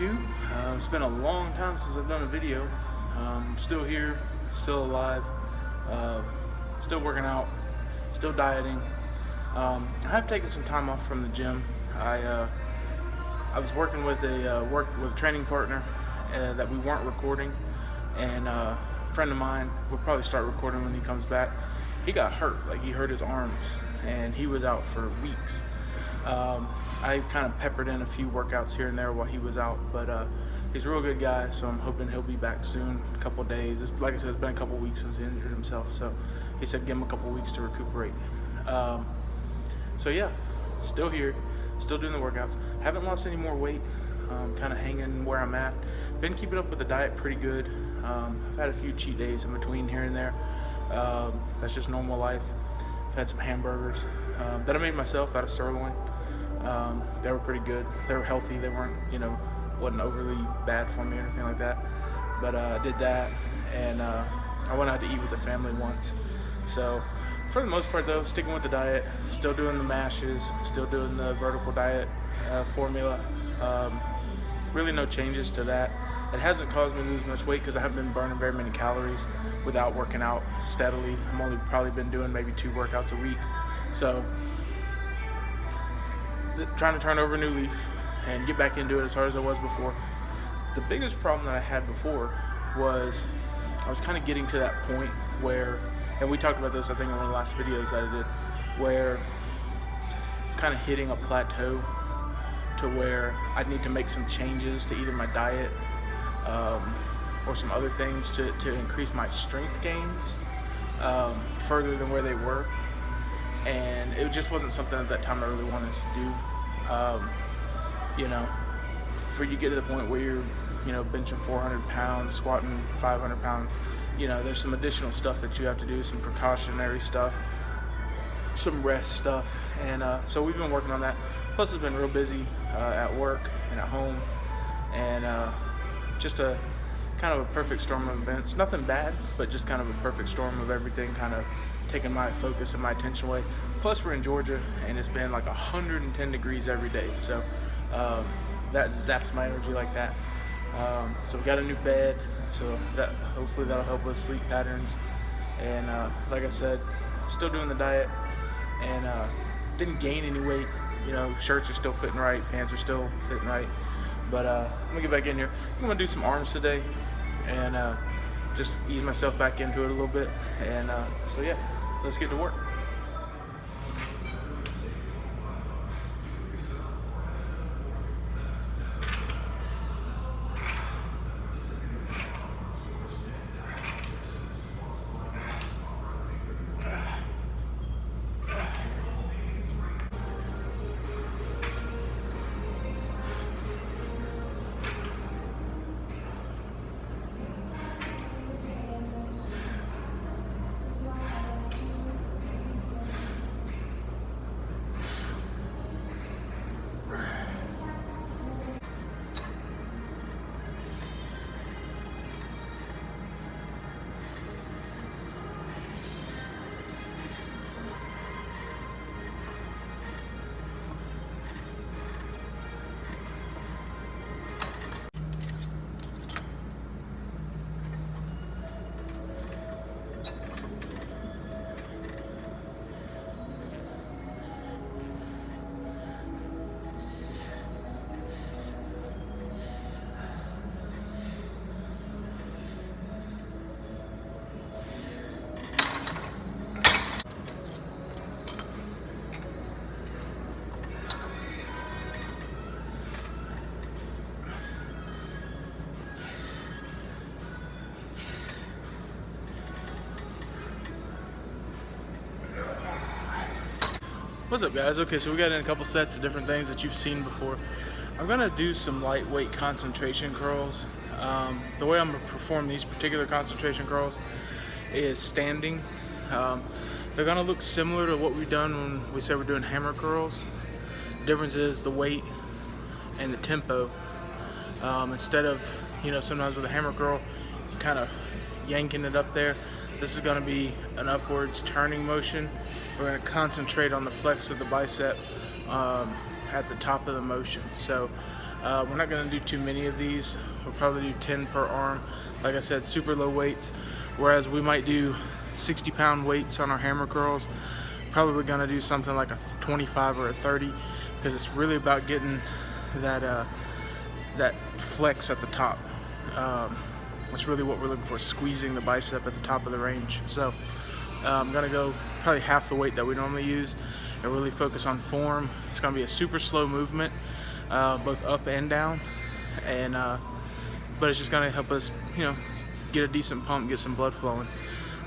YouTube. It's been a long time since I've done a video. Still here, still alive, still working out, still dieting. I have taken some time off from the gym. I was working with a training partner that we weren't recording, and a friend of mine will probably start recording when he comes back. He got hurt, like he hurt his arms, and he was out for weeks. I kind of peppered in a few workouts here and there while he was out, but he's a real good guy, so I'm hoping he'll be back soon, a couple of days. Like I said, it's been a couple of weeks since he injured himself, so he said give him a couple of weeks to recuperate. So yeah, still here, still doing the workouts. Haven't lost any more weight, kind of hanging where I'm at. Been keeping up with the diet pretty good. I've had a few cheat days in between here and there. That's just normal life. I've had some hamburgers that I made myself out of sirloin. They were pretty good. They were healthy. They weren't, wasn't overly bad for me or anything like that. But I did that, and I went out to eat with the family once. So for the most part, though, sticking with the diet, still doing the mashes, still doing the vertical diet formula. Really no changes to that. It hasn't caused me to lose much weight because I haven't been burning very many calories without working out steadily. I've only probably been doing maybe 2 workouts a week. So trying to turn over a new leaf and get back into it as hard as I was before. The biggest problem that I had before was I was kind of getting to that point where, and we talked about this I think in one of the last videos that I did, where it's kind of hitting a plateau to where I need to make some changes to either my diet or some other things to increase my strength gains further than where they were. And it just wasn't something at that time I really wanted to do. For you get to the point where you're, benching 400 pounds, squatting 500 pounds, there's some additional stuff that you have to do, some precautionary stuff, some rest stuff. And so we've been working on that. Plus it's been real busy at work and at home. And just a kind of a perfect storm of events. Nothing bad, but just kind of a perfect storm of everything kind of taking my focus and my attention away. Plus we're in Georgia and it's been like 110 degrees every day, so that zaps my energy like that. So we got a new bed, so that hopefully that'll help with sleep patterns. And like I said, still doing the diet, and didn't gain any weight. Shirts are still fitting right, pants are still fitting right. But I'm gonna get back in here. I'm gonna do some arms today, and just ease myself back into it a little bit. And so yeah, let's get to work. What's up, guys? Okay, so we got in a couple sets of different things that you've seen before. I'm gonna do some lightweight concentration curls. The way I'm gonna perform these particular concentration curls is standing. They're gonna look similar to what we've done when we said we're doing hammer curls. The difference is the weight and the tempo. Instead of, sometimes with a hammer curl, kind of yanking it up there, this is gonna be an upwards turning motion. We're going to concentrate on the flex of the bicep at the top of the motion. So We're not going to do too many of these. We'll probably do 10 per arm. Like I said, super low weights, whereas we might do 60-pound weights on our hammer curls. Probably going to do something like a 25 or a 30, because it's really about getting that that flex at the top. That's really what we're looking for, squeezing the bicep at the top of the range. So I'm going to go probably half the weight that we normally use and really focus on form. It's going to be a super slow movement, both up and down, and but it's just going to help us, get a decent pump, get some blood flowing.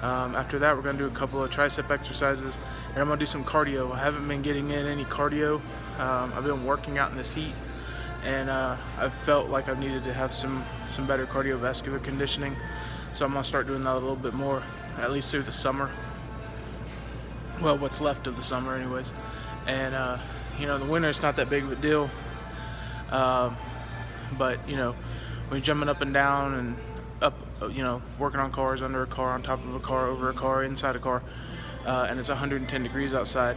After that, we're going to do a couple of tricep exercises, and I'm going to do some cardio. I haven't been getting in any cardio. I've been working out in this heat, and I've felt like I've needed to have some better cardiovascular conditioning. So I'm going to start doing that a little bit more, at least through the summer. Well, what's left of the summer anyways. And the winter, it's not that big of a deal. But when you're jumping up and down and up, working on cars, under a car, on top of a car, over a car, inside a car, and it's 110 degrees outside,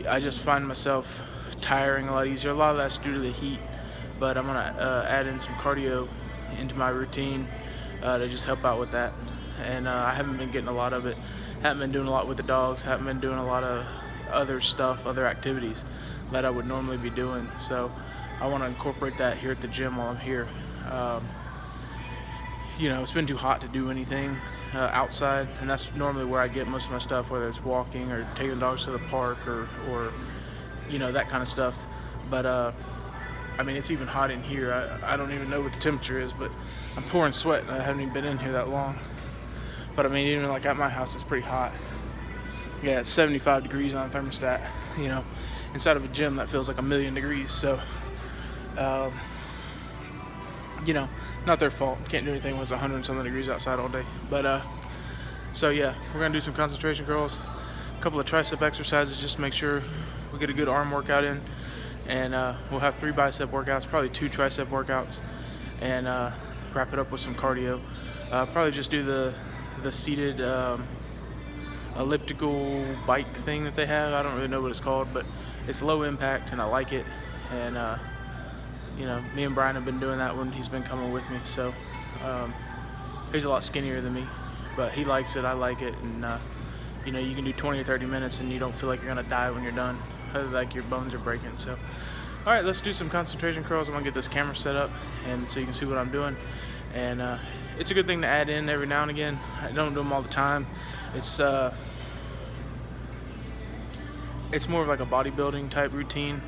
I just find myself tiring a lot easier. A lot of that's due to the heat, but I'm gonna add in some cardio into my routine to just help out with that. And I haven't been getting a lot of it. Haven't been doing a lot with the dogs. Haven't been doing a lot of other stuff, other activities that I would normally be doing. So I want to incorporate that here at the gym while I'm here. It's been too hot to do anything outside, and that's normally where I get most of my stuff, whether it's walking or taking the dogs to the park or that kind of stuff. But it's even hot in here. I don't even know what the temperature is, but I'm pouring sweat, and I haven't even been in here that long. But even like at my house, it's pretty hot. Yeah, it's 75 degrees on the thermostat. Inside of a gym that feels like 1,000,000 degrees. So, not their fault. Can't do anything when it's 100 and something degrees outside all day. But so yeah, we're gonna do some concentration curls, a couple of tricep exercises just to make sure we get a good arm workout in, and we'll have 3 bicep workouts, probably 2 tricep workouts, and wrap it up with some cardio. Probably just do the seated elliptical bike thing that they have. I don't really know what it's called, but it's low impact and I like it. And me and Brian have been doing that when he's been coming with me. So he's a lot skinnier than me, but he likes it, I like it. And you can do 20 or 30 minutes and you don't feel like you're gonna die when you're done, like your bones are breaking. So all right, let's do some concentration curls. I'm gonna get this camera set up and so you can see what I'm doing. And it's a good thing to add in every now and again. I don't do them all the time. It's more of like a bodybuilding type routine.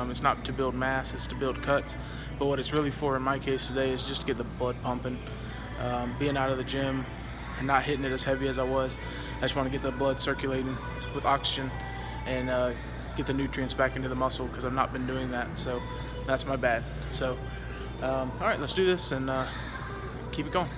It's not to build mass, it's to build cuts. But what it's really for in my case today is just to get the blood pumping. Being out of the gym and not hitting it as heavy as I was, I just want to get the blood circulating with oxygen and get the nutrients back into the muscle, because I've not been doing that. So that's my bad. So all right, let's do this and keep it going.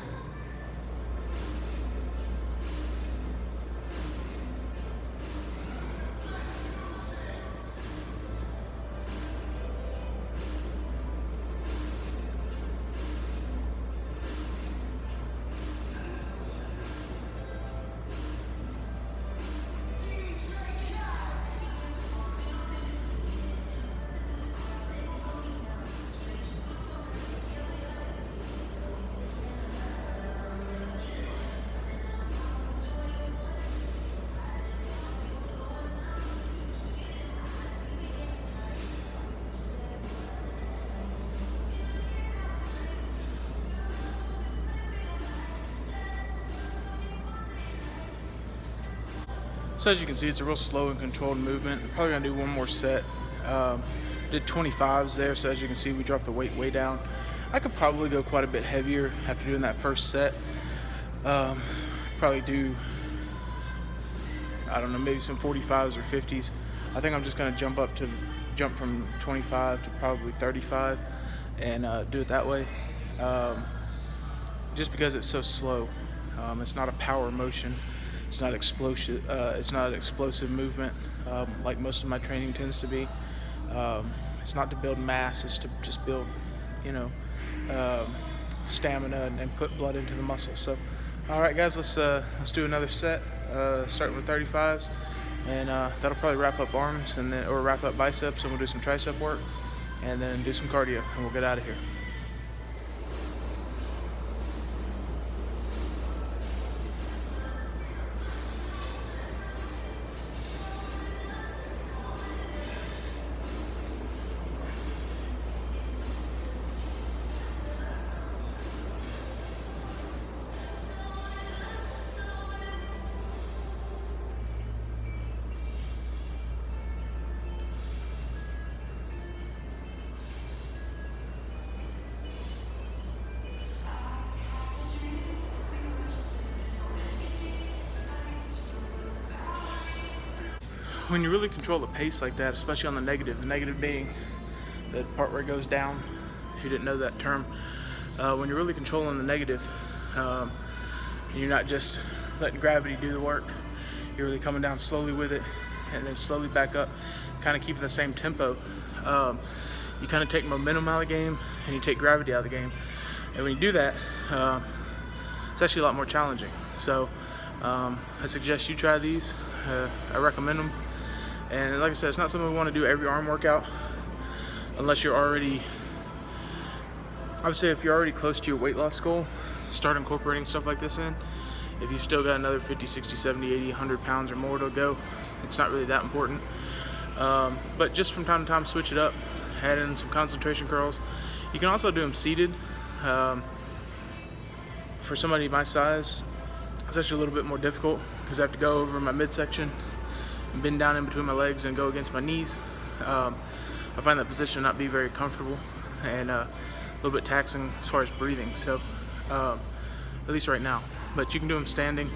So as you can see, it's a real slow and controlled movement. I'm probably gonna do one more set. Did 25s there, so as you can see, we dropped the weight way down. I could probably go quite a bit heavier after doing that first set. Probably do, I don't know, maybe some 45s or 50s. I think I'm just gonna jump from 25 to probably 35 and do it that way. Just because it's so slow. It's not a power motion. It's not explosive. It's not an explosive movement like most of my training tends to be. It's not to build mass. It's to just build, stamina and put blood into the muscle. So, all right, guys, let's do another set. Starting with 35s, and that'll probably wrap up arms or wrap up biceps, and we'll do some tricep work. and then do some cardio, and we'll get out of here. When you really control the pace like that, especially on the negative being the part where it goes down, if you didn't know that term, when you're really controlling the negative, you're not just letting gravity do the work, you're really coming down slowly with it and then slowly back up, kind of keeping the same tempo. You kind of take momentum out of the game and you take gravity out of the game. And when you do that, it's actually a lot more challenging. So I suggest you try these. I recommend them. And like I said, it's not something we want to do every arm workout unless you're already, I would say if you're already close to your weight loss goal, start incorporating stuff like this in. If you've still got another 50, 60, 70, 80, 100 pounds or more to go, it's not really that important. But just from time to time, switch it up, add in some concentration curls. You can also do them seated. For somebody my size, it's actually a little bit more difficult because I have to go over my midsection, bend down in between my legs and go against my knees. I find that position not be very comfortable and a little bit taxing as far as breathing, so at least right now. But you can do them standing.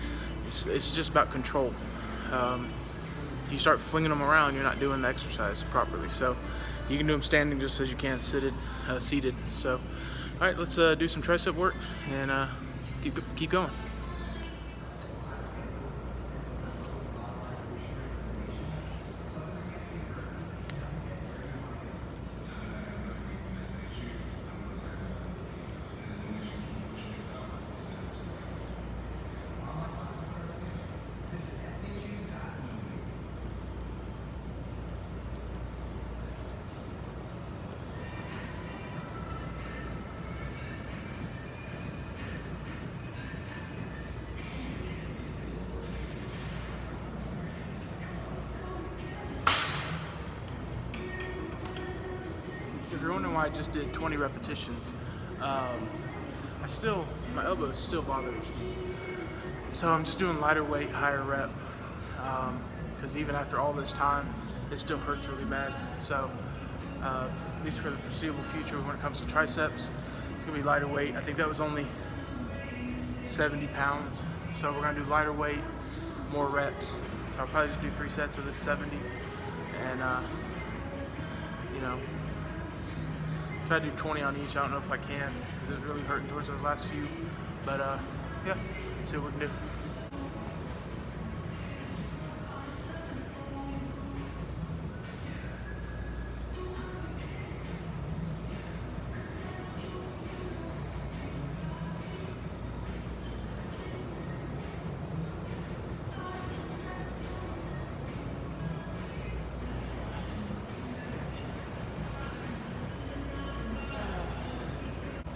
It's just about control. If you start flinging them around, you're not doing the exercise properly. So you can do them standing just as you can seated. So all right, let's do some tricep work and keep going. If you're wondering why I just did 20 repetitions, my elbow still bothers me. So I'm just doing lighter weight, higher rep, because even after all this time, it still hurts really bad. So at least for the foreseeable future, when it comes to triceps, it's gonna be lighter weight. I think that was only 70 pounds. So we're gonna do lighter weight, more reps. So I'll probably just do 3 sets of this 70, and try to do 20 on each. I don't know if I can because it was really hurting towards those last few, but yeah, let's see what we can do.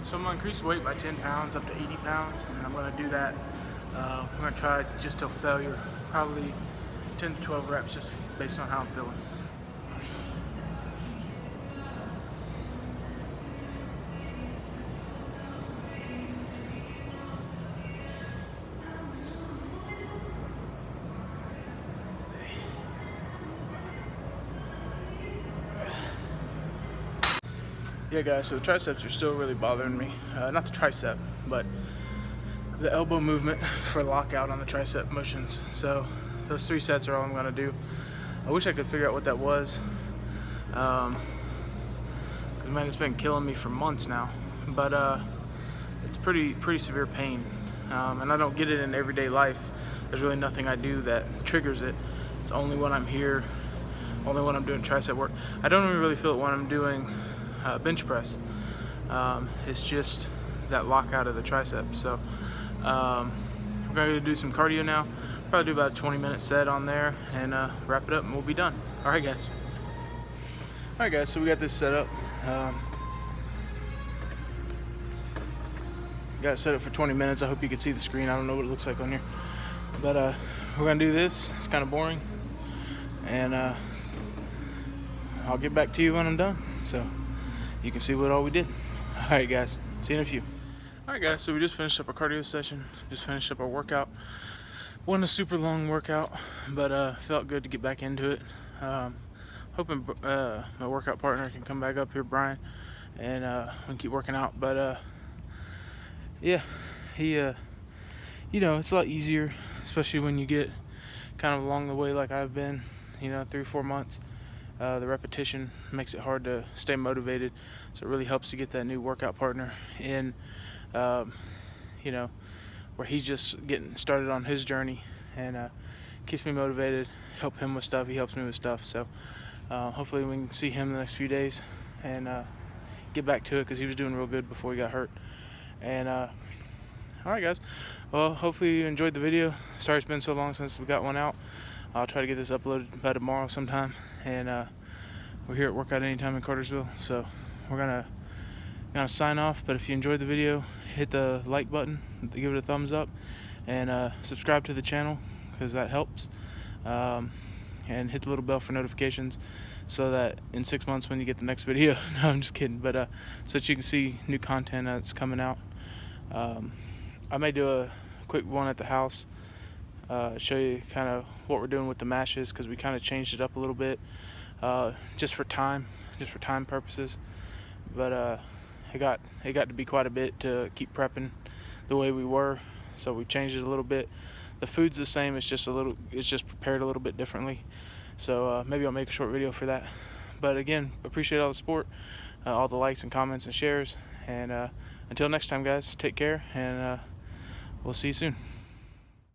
So I'm going to increase weight by 10 pounds up to 80 pounds, and I'm going to do that. I'm going to try just till failure, probably 10 to 12 reps just based on how I'm feeling. Yeah guys, so the triceps are still really bothering me. Not the tricep, but the elbow movement for lockout on the tricep motions. So those 3 sets are all I'm gonna do. I wish I could figure out what that was. Cause man, it's been killing me for months now. But it's pretty severe pain. And I don't get it in everyday life. There's really nothing I do that triggers it. It's only when I'm here, only when I'm doing tricep work. I don't even really feel it when I'm doing bench press. It's just that lockout of the tricep. So we're going to do some cardio now. Probably do about a 20-minute set on there and wrap it up and we'll be done. Alright guys, so we got this set up. Got it set up for 20 minutes. I hope you can see the screen. I don't know what it looks like on here, but we're gonna do this. It's kind of boring, and I'll get back to you when I'm done, so you can see what all we did. All right, guys. See you in a few. All right, guys. So we just finished up our cardio session. Just finished up our workout. Wasn't a super long workout, but felt good to get back into it. Hoping my workout partner can come back up here, Brian, and we can keep working out. But yeah, he you know, it's a lot easier, especially when you get kind of along the way like I've been, 3-4 months. The repetition makes it hard to stay motivated, so it really helps to get that new workout partner in, where he's just getting started on his journey, and keeps me motivated, help him with stuff, he helps me with stuff. So hopefully we can see him in the next few days and get back to it, because he was doing real good before he got hurt. And alright, guys, well, hopefully you enjoyed the video. Sorry it's been so long since we got one out. I'll try to get this uploaded by tomorrow sometime, and we're here at Workout Anytime in Cartersville, so we're gonna sign off. But if you enjoyed the video, hit the like button, give it a thumbs up, and subscribe to the channel, because that helps, and hit the little bell for notifications, so that in 6 months when you get the next video, no, I'm just kidding, but so that you can see new content that's coming out. I may do a quick one at the house, show you kind of what we're doing with the mashes, because we kind of changed it up a little bit, just for time purposes. But it got to be quite a bit to keep prepping the way we were, so we changed it a little bit. The food's the same, it's just prepared a little bit differently. So maybe I'll make a short video for that. But again, appreciate all the support, all the likes and comments and shares, and until next time, guys, take care, and we'll see you soon.